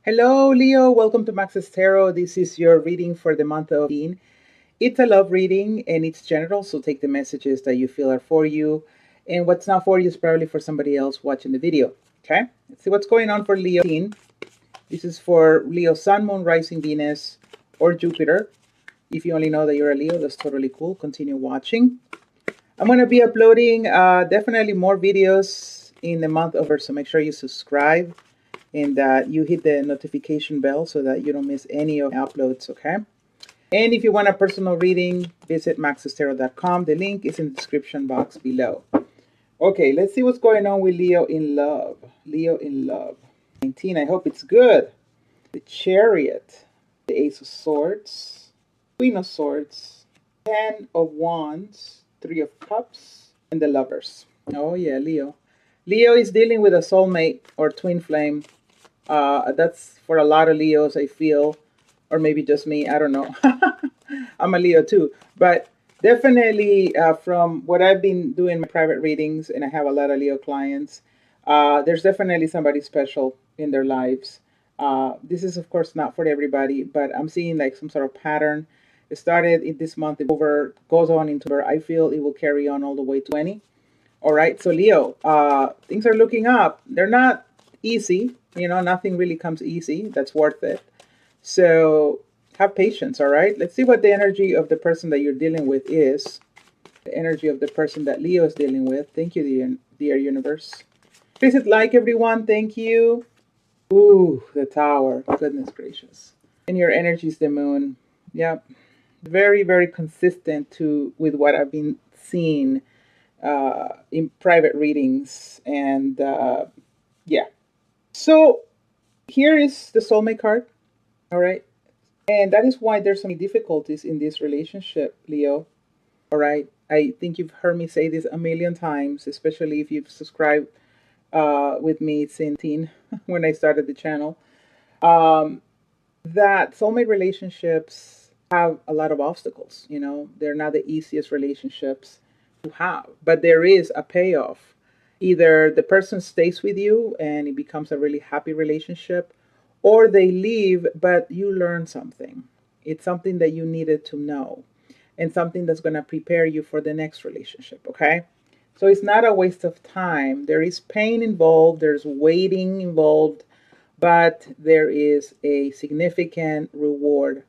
Hello, Leo. Welcome to Max's Tarot. This is your reading for the month of June. It's a love reading and it's general, so take the messages that you feel are for you. And what's not for you is probably for somebody else watching the video. Okay? Let's see what's going on for Leo. This is for Leo, Sun, Moon, Rising, Venus, or Jupiter. If you only know that you're a Leo, that's totally cool. Continue watching. I'm going to be uploading definitely more videos in the month over, so make sure you subscribe and that you hit the notification bell so that you don't miss any of the uploads, okay? And if you want a personal reading, visit maxestarot.com. The link is in the description box below. Okay, let's see what's going on with Leo in love. Leo in love. 19, I hope it's good. The Chariot, the Ace of Swords, Queen of Swords, 10 of Wands, 3 of Cups, and the Lovers. Oh yeah, Leo. Leo is dealing with a soulmate or twin flame. That's for a lot of Leos, I feel, or maybe just me, I don't know. I'm a Leo too, but definitely from what I've been doing my private readings, and I have a lot of Leo clients, there's definitely somebody special in their lives. This is of course not for everybody, but I'm seeing like some sort of pattern. It started in this month, over, goes on into where I feel it will carry on all the way to 20. All right, so Leo, things are looking up. They're not easy. You know, nothing really comes easy. That's worth it. So have patience, all right? Let's see what the energy of the person that you're dealing with is. The energy of the person that Leo is dealing with. Thank you, dear universe. Visit like, everyone. Thank you. Ooh, the Tower. Goodness gracious. And your energy is the Moon. Yep. Very, very consistent with what I've been seeing in private readings. And yeah. So here is the soulmate card. All right. And that is why there's so many difficulties in this relationship, Leo. All right. I think you've heard me say this a million times, especially if you've subscribed with me since when I started the channel, that soulmate relationships have a lot of obstacles. You know, they're not the easiest relationships to have, but there is a payoff. Either the person stays with you and it becomes a really happy relationship, or they leave, but you learn something. It's something that you needed to know and something that's going to prepare you for the next relationship, okay? So it's not a waste of time. There is pain involved, there's waiting involved, but there is a significant reward,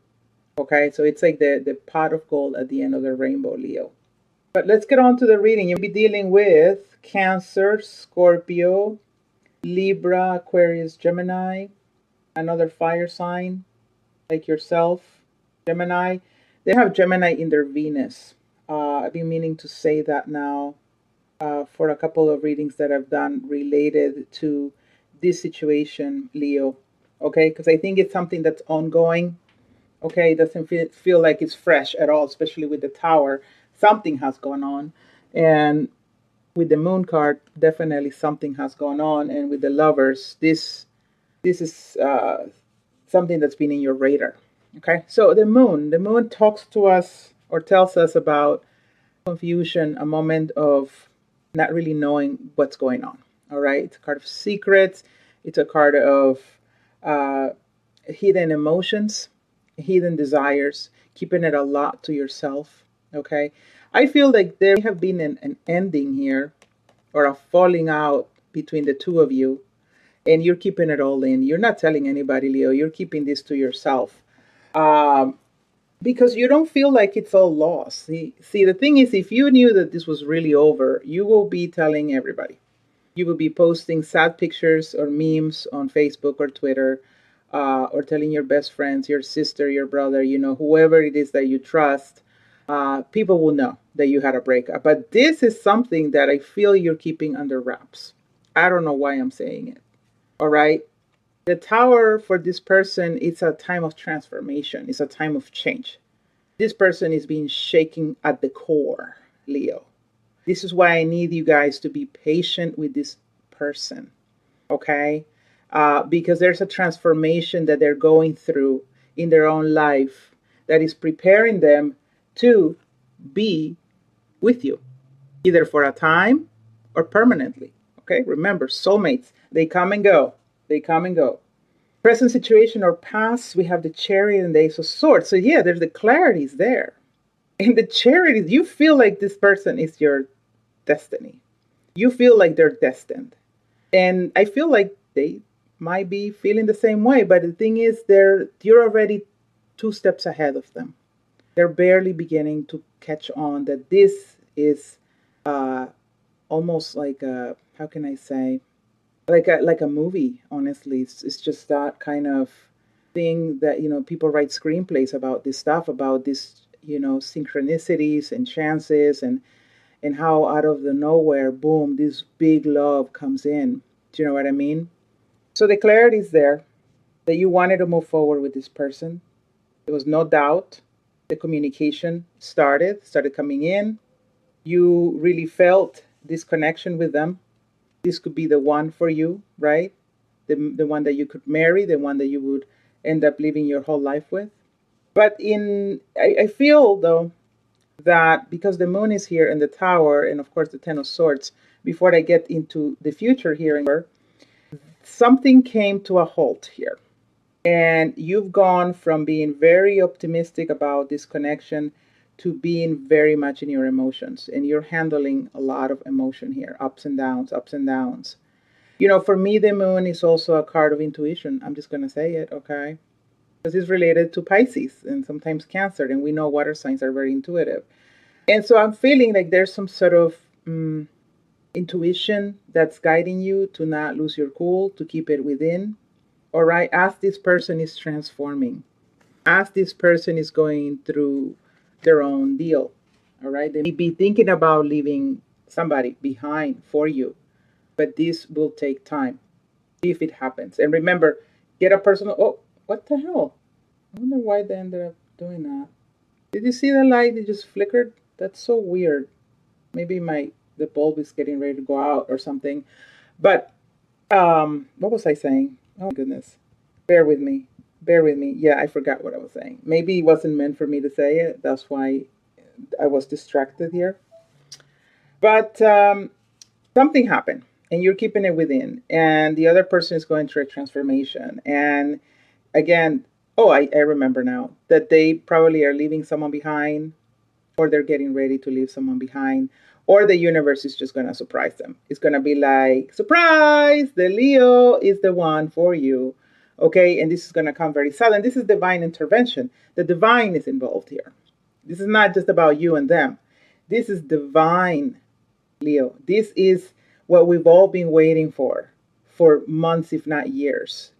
okay? So it's like the pot of gold at the end of the rainbow, Leo. But let's get on to the reading. You'll be dealing with Cancer, Scorpio, Libra, Aquarius, Gemini, another fire sign like yourself, Gemini. They have Gemini in their Venus. I've been meaning to say that now for a couple of readings that I've done related to this situation, Leo. Okay, because I think it's something that's ongoing. Okay, it doesn't feel like it's fresh at all, especially with the Tower. Something has gone on. And with the Moon card, definitely something has gone on. And with the Lovers, this is something that's been in your radar. Okay, so the moon talks to us or tells us about confusion, a moment of not really knowing what's going on. All right, it's a card of secrets. It's a card of hidden emotions, hidden desires, keeping it a lot to yourself. Okay, I feel like there have been an ending here, or a falling out between the two of you, and you're keeping it all in. You're not telling anybody, Leo. You're keeping this to yourself. Because you don't feel like it's all lost. See, the thing is, if you knew that this was really over, you will be telling everybody. You will be posting sad pictures or memes on Facebook or Twitter, or telling your best friends, your sister, your brother, you know, whoever it is that you trust. People will know that you had a breakup. But this is something that I feel you're keeping under wraps. I don't know why I'm saying it. All right. The Tower for this person, it's a time of transformation. It's a time of change. This person is being shaken at the core, Leo. This is why I need you guys to be patient with this person, okay? Because there's a transformation that they're going through in their own life that is preparing them to be with you, either for a time or permanently, okay? Remember, soulmates, they come and go. They come and go. present situation or past, we have the Chariot and the Ace of Swords. So yeah, there's the clarities there. And the Chariot, you feel like this person is your destiny. You feel like they're destined. And I feel like they might be feeling the same way, but the thing is you're already 2 steps ahead of them. They're barely beginning to catch on that this is almost like a, how can I say, like a movie. Honestly, it's just that kind of thing that people write screenplays about this stuff, about this synchronicities and chances, and how out of the nowhere, boom, this big love comes in. Do you know what I mean? So the clarity is there that you wanted to move forward with this person. There was no doubt. The communication started coming in. You really felt this connection with them. This could be the one for you, right? The one that you could marry, the one that you would end up living your whole life with. But I feel though that because the moon is here in the tower, and of course the Ten of Swords, before I get into the future here, something came to a halt here. And you've gone from being very optimistic about this connection to being very much in your emotions. And you're handling a lot of emotion here, ups and downs, ups and downs. For me, the moon is also a card of intuition. I'm just going to say it, okay? Because it's related to Pisces and sometimes Cancer. And we know water signs are very intuitive. And so I'm feeling like there's some sort of intuition that's guiding you to not lose your cool, to keep it within. All right, as this person is transforming, as this person is going through their own deal, all right, they may be thinking about leaving somebody behind for you, but this will take time. See if it happens. And remember, get a personal, oh, what the hell? I wonder why they ended up doing that. Did you see the light? It just flickered. That's so weird. Maybe the bulb is getting ready to go out or something. But what was I saying? Oh, goodness. Bear with me. Bear with me. Yeah, I forgot what I was saying. Maybe it wasn't meant for me to say it. That's why I was distracted here. But something happened, and you're keeping it within. And the other person is going through a transformation. And again, I remember now that they probably are leaving someone behind, or they're getting ready to leave someone behind, or the universe is just going to surprise them. It's going to be like, surprise, the Leo is the one for you. Okay, and this is going to come very sudden. This is divine intervention. The divine is involved here. This is not just about you and them. This is divine, Leo. This is what we've all been waiting for months, if not years.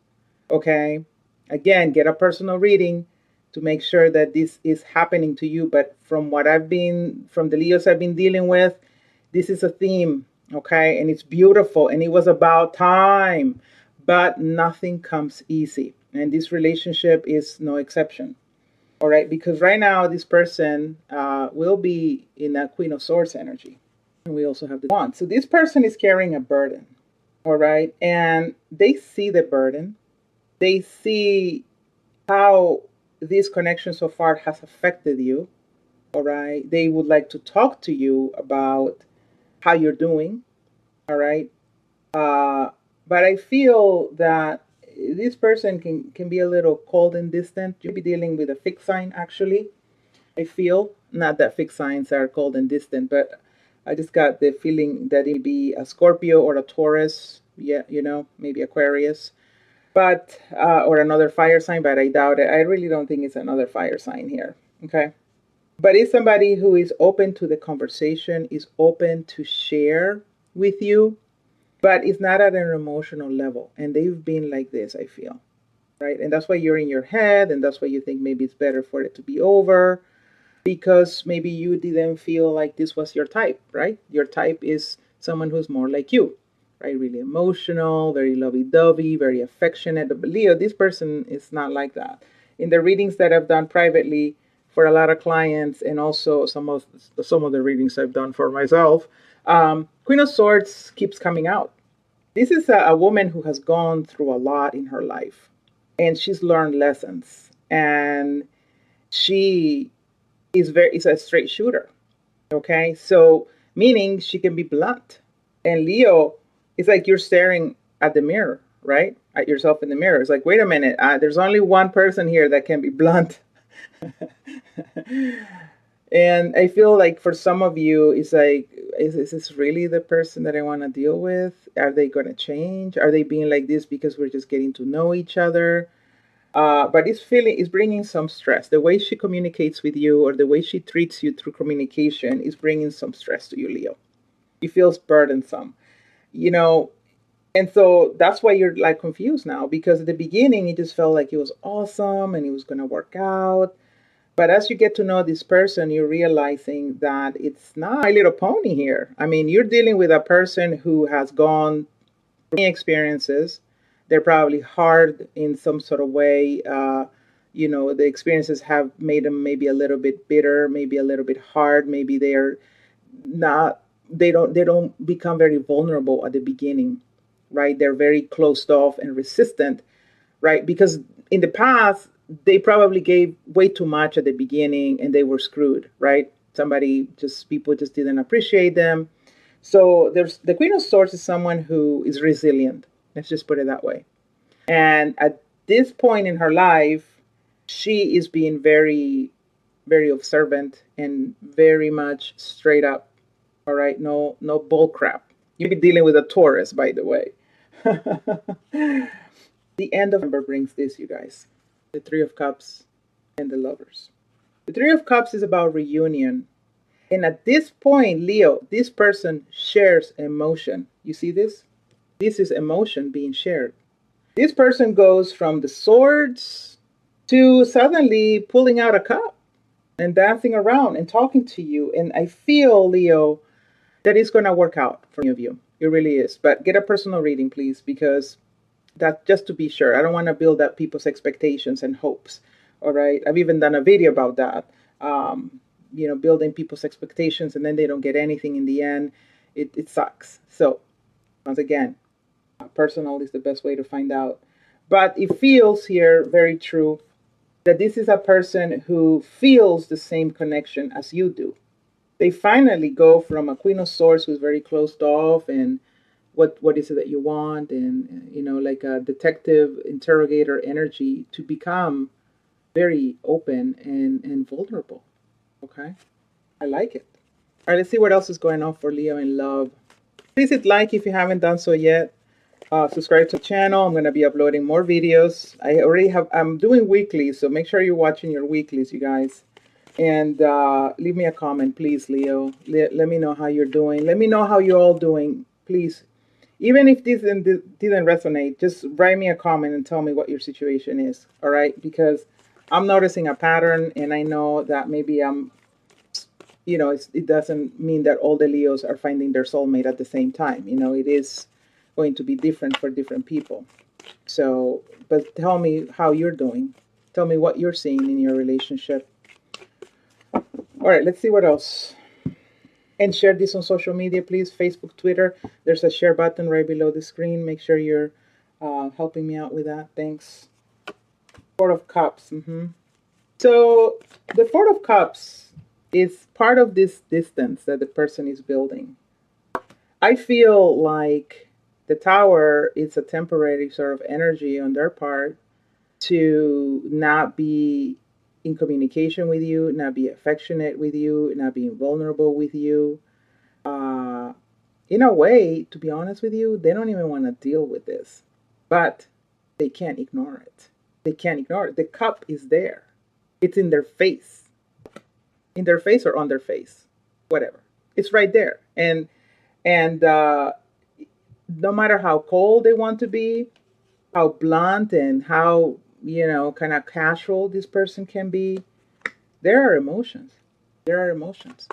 Okay, again, get a personal reading to make sure that this is happening to you. But from the Leos I've been dealing with, this is a theme, okay? And it's beautiful, and it was about time, but nothing comes easy. And this relationship is no exception, all right? Because right now, this person will be in a Queen of Swords energy. And we also have the Wand. So this person is carrying a burden, all right? And they see the burden. They see how this connection so far has affected you, all right? They would like to talk to you about how you're doing, all right? But I feel that this person can be a little cold and distant. You'll be dealing with a fixed sign, actually. I feel, not that fixed signs are cold and distant, but I just got the feeling that it may be a Scorpio or a Taurus, yeah, maybe Aquarius. But or another fire sign, but I doubt it. I really don't think it's another fire sign here. Okay. But it's somebody who is open to the conversation, is open to share with you, but it's not at an emotional level. And they've been like this, I feel. Right. And that's why you're in your head, and that's why you think maybe it's better for it to be over, because maybe you didn't feel like this was your type, right? Your type is someone who's more like you. Right, really emotional, very lovey-dovey, very affectionate. But Leo, this person is not like that. In the readings that I've done privately for a lot of clients, and also some of the readings I've done for myself, Queen of Swords keeps coming out. This is a woman who has gone through a lot in her life, and she's learned lessons, and she is a straight shooter. Okay, so meaning she can be blunt. And Leo, it's like you're staring at the mirror, right? At yourself in the mirror. It's like, wait a minute, there's only one person here that can be blunt. And I feel like for some of you, it's like, is this really the person that I want to deal with? Are they going to change? Are they being like this because we're just getting to know each other? But it's bringing some stress. The way she communicates with you or the way she treats you through communication is bringing some stress to you, Leo. It feels burdensome, you know. And so that's why you're like confused now, because at the beginning it just felt like it was awesome and it was going to work out. But as you get to know this person, you're realizing that it's not My Little Pony here. I mean, you're dealing with a person who has gone through many experiences. They're probably hard in some sort of way. The experiences have made them maybe a little bit bitter, maybe a little bit hard. Maybe they're not. They don't become very vulnerable at the beginning, right? They're very closed off and resistant, right? Because in the past, they probably gave way too much at the beginning and they were screwed, right? People just didn't appreciate them. So there's the Queen of Swords is someone who is resilient. Let's just put it that way. And at this point in her life, she is being very, very observant and very much straight up. All right, no bull crap. You'll be dealing with a Taurus, by the way. The end of November brings this, you guys. The Three of Cups and the Lovers. The Three of Cups is about reunion. And at this point, Leo, this person shares emotion. You see this? This is emotion being shared. This person goes from the swords to suddenly pulling out a cup and dancing around and talking to you. And I feel, Leo, that it's going to work out for many of you. It really is. But get a personal reading, please, because that just to be sure. I don't want to build up people's expectations and hopes. All right. I've even done a video about that. Building people's expectations and then they don't get anything in the end. It sucks. So once again, personal is the best way to find out. But it feels here very true that this is a person who feels the same connection as you do. They finally go from a Queen of Swords who's very closed off and what is it that you want, and like a detective interrogator energy, to become very open and vulnerable. Okay, I like it. All right, let's see what else is going on for Leo in love. Please hit like if you haven't done so yet. Subscribe to the channel. I'm going to be uploading more videos. I'm doing weeklies, so make sure you're watching your weeklies, you guys. And leave me a comment, please, Leo. Let me know how you're doing. Let me know how you're all doing, please. Even if this didn't resonate, just write me a comment and tell me what your situation is, all right? Because I'm noticing a pattern, and I know that maybe it doesn't mean that all the Leos are finding their soulmate at the same time. It is going to be different for different people. So, but tell me how you're doing. Tell me what you're seeing in your relationship. All right, let's see what else. And share this on social media, please. Facebook, Twitter. There's a share button right below the screen. Make sure you're helping me out with that. Thanks. Four of Cups. So the Four of Cups is part of this distance that the person is building. I feel like the Tower is a temporary sort of energy on their part to not be in communication with you, not be affectionate with you, not being vulnerable with you. In a way, to be honest with you, they don't even want to deal with this, but they can't ignore it. They can't ignore it. The cup is there. It's in their face. In their face or on their face. Whatever. It's right there. And no matter how cold they want to be, how blunt and how kind of casual this person can be, there are emotions. There are emotions.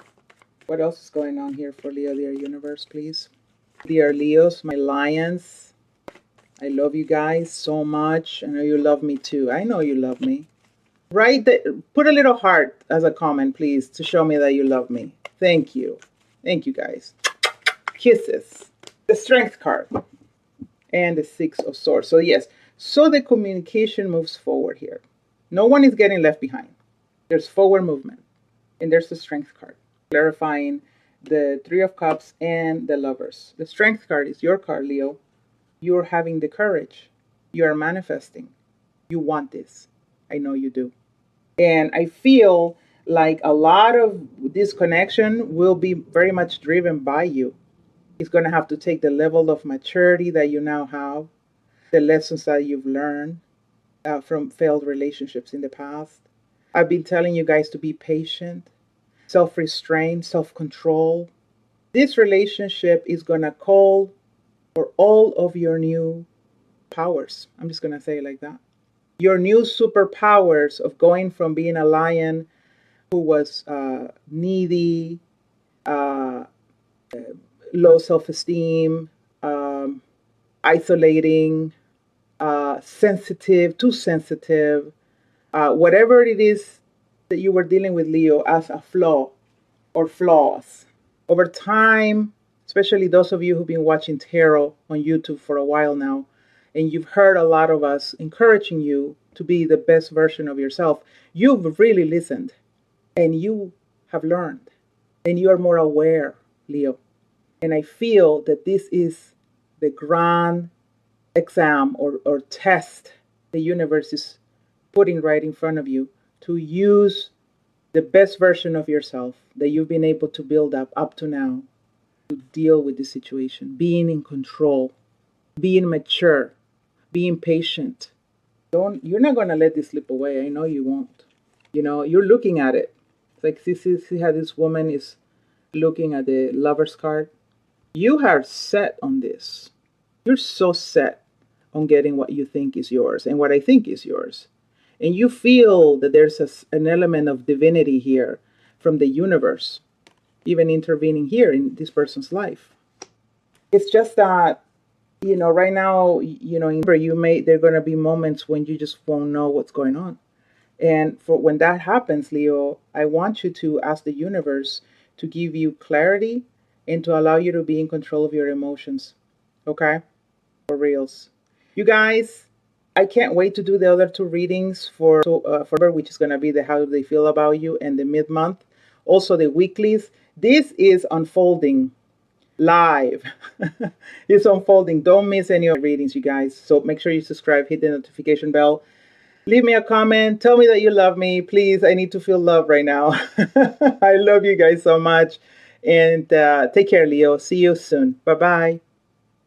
What else is going on here for Leo, dear universe, please? Dear Leos, my lions, I love you guys so much. I know you love me too. I know you love me. Put a little heart as a comment, please, to show me that you love me. Thank you. Thank you, guys. Kisses. The Strength card. And the Six of Swords. So yes, so the communication moves forward here. No one is getting left behind. There's forward movement. And there's the Strength card, clarifying the Three of Cups and the Lovers. The Strength card is your card, Leo. You're having the courage. You are manifesting. You want this. I know you do. And I feel like a lot of this connection will be very much driven by you. It's going to have to take the level of maturity that you now have, the lessons that you've learned from failed relationships in the past. I've been telling you guys to be patient, self restraint, self control. This relationship is going to call for all of your new powers. I'm just going to say it like that. Your new superpowers of going from being a lion who was needy, uh, low self esteem, isolating, sensitive, too sensitive, whatever it is that you were dealing with, Leo, as a flaw or flaws. Over time, especially those of you who've been watching tarot on YouTube for a while now, and you've heard a lot of us encouraging you to be the best version of yourself, you've really listened and you have learned and you are more aware, Leo. And I feel that this is the grand exam or test the universe is putting right in front of you to use the best version of yourself that you've been able to build up to now to deal with the situation, being in control, being mature, being patient. You're not going to let this slip away. I know you won't. You're looking at it. It's like, see how this woman is looking at the lover's card. You are set on this. You're so set on getting what you think is yours and what I think is yours. And you feel that there's an element of divinity here from the universe, even intervening here in this person's life. It's just that, right now, there are going to be moments when you just won't know what's going on. And for when that happens, Leo, I want you to ask the universe to give you clarity and to allow you to be in control of your emotions. Okay? For reals. You guys, I can't wait to do the other two readings for which is going to be the how they feel about you and the mid-month. Also the weeklies. This is unfolding live. It's unfolding. Don't miss any of the readings, you guys. So make sure you subscribe, hit the notification bell. Leave me a comment. Tell me that you love me. Please, I need to feel love right now. I love you guys so much. And take care, Leo. See you soon. Bye-bye.